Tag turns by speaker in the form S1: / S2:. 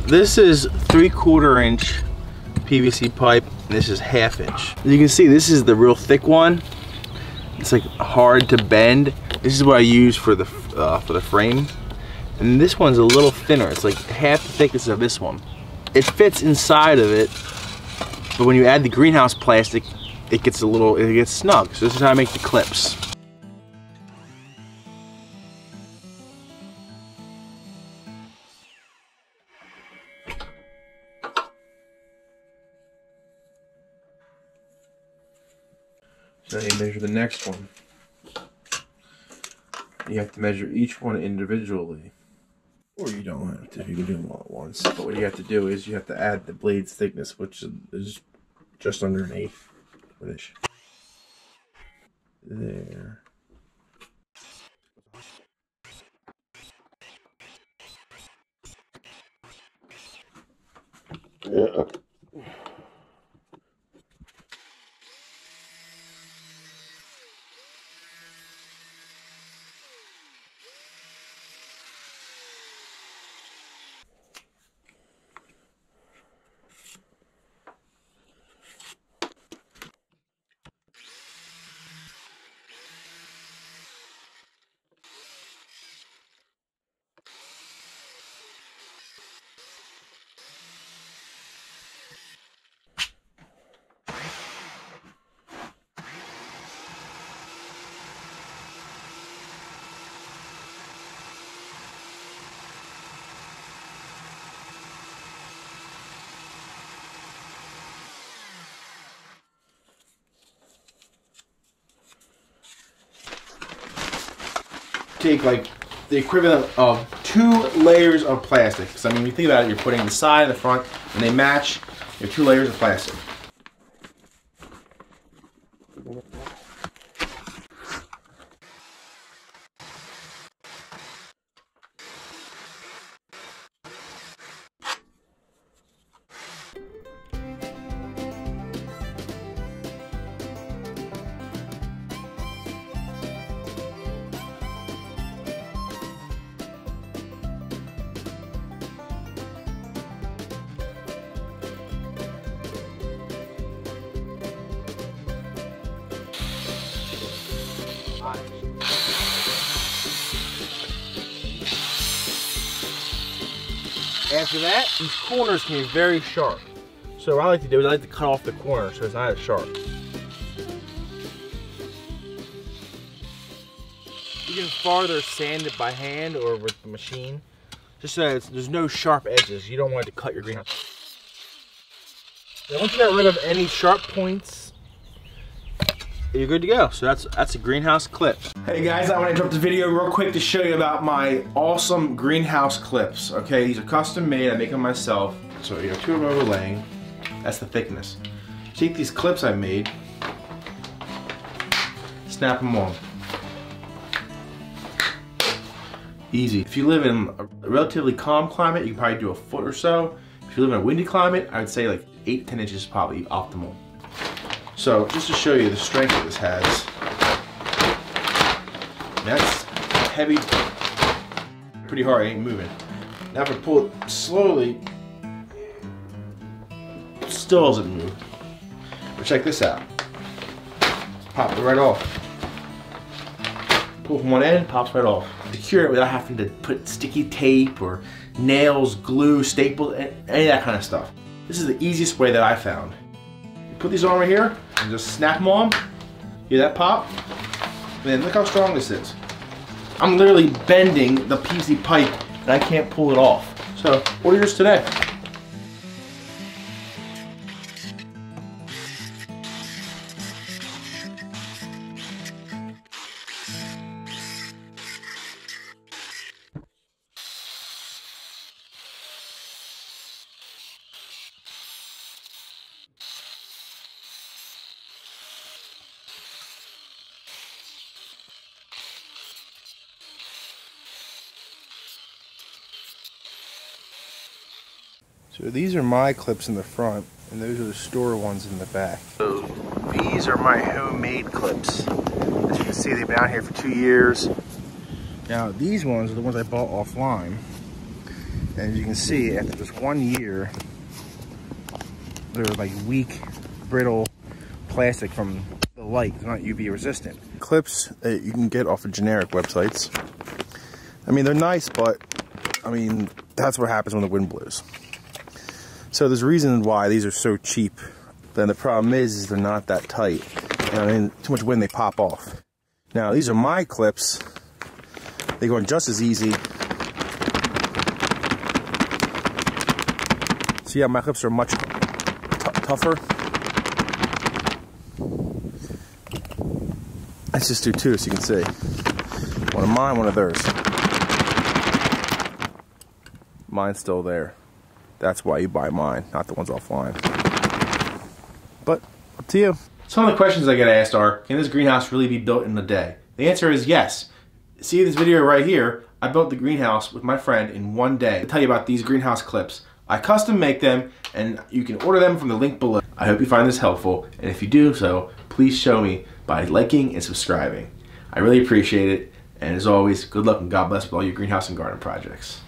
S1: this is 3/4 inch PVC pipe, and this is 1/2 inch. You can see this is the real thick one. It's like hard to bend. This is what I use for the frame. And this one's a little thinner. It's like half the thickness of this one. It fits inside of it, but when you add the greenhouse plastic, it gets snug. So this is how I make the clips. Now you measure the next one. You have to measure each one individually. Or you don't have to, you can do them all at once. But what you have to do is you have to add the blade's thickness, which is just under 1/8 inch. There. Yeah. Take like the equivalent of 2 layers of plastic. So I mean, when you think about it, you're putting the side and the front, and they match. You have 2 layers of plastic. After that, these corners can be very sharp. So what I like to do is I like to cut off the corner so it's not as sharp. You can farther sand it by hand or with the machine, just so that there's no sharp edges. You don't want it to cut your greenhouse. Now, once you get rid of any sharp points, you're good to go. So that's a greenhouse clip. Hey guys, I want to interrupt the video real quick to show you about my awesome greenhouse clips. Okay, these are custom made. I make them myself. So you have 2 of them overlaying. That's the thickness. Take these clips I made, snap them on. Easy. If you live in a relatively calm climate, you can probably do a foot or so. If you live in a windy climate, I would say like 8 to 10 inches is probably optimal. So just to show you the strength that this has, that's heavy, pretty hard, it ain't moving. Now if I pull it slowly, it still doesn't move. But check this out, pop it right off. Pull from one end, pops right off. Secure it without having to put sticky tape or nails, glue, staples, any of that kind of stuff. This is the easiest way that I found. Put these on right here and just snap them on. Hear that pop? And then look how strong this is. I'm literally bending the PVC pipe and I can't pull it off. So order yours today. So these are my clips in the front, and those are the store ones in the back. So these are my homemade clips. As you can see, they've been out here for 2 years. Now these ones are the ones I bought offline. And as you can see, after just 1 year, they're like weak, brittle plastic from the light. They're not UV resistant. Clips that you can get off of generic websites. I mean, they're nice, but I mean, that's what happens when the wind blows. So there's a reason why these are so cheap. Then the problem is they're not that tight. And I mean, too much wind, they pop off. Now, these are my clips. They go on just as easy. See how my clips are much tougher? Let's just do two so you can see. One of mine, one of theirs. Mine's still there. That's why you buy mine, not the ones offline. But, up to you. Some of the questions I get asked are, can this greenhouse really be built in a day? The answer is yes. See this video right here? I built the greenhouse with my friend in 1 day. I'll tell you about these greenhouse clips. I custom make them, and you can order them from the link below. I hope you find this helpful, and if you do so, please show me by liking and subscribing. I really appreciate it, and as always, good luck and God bless with all your greenhouse and garden projects.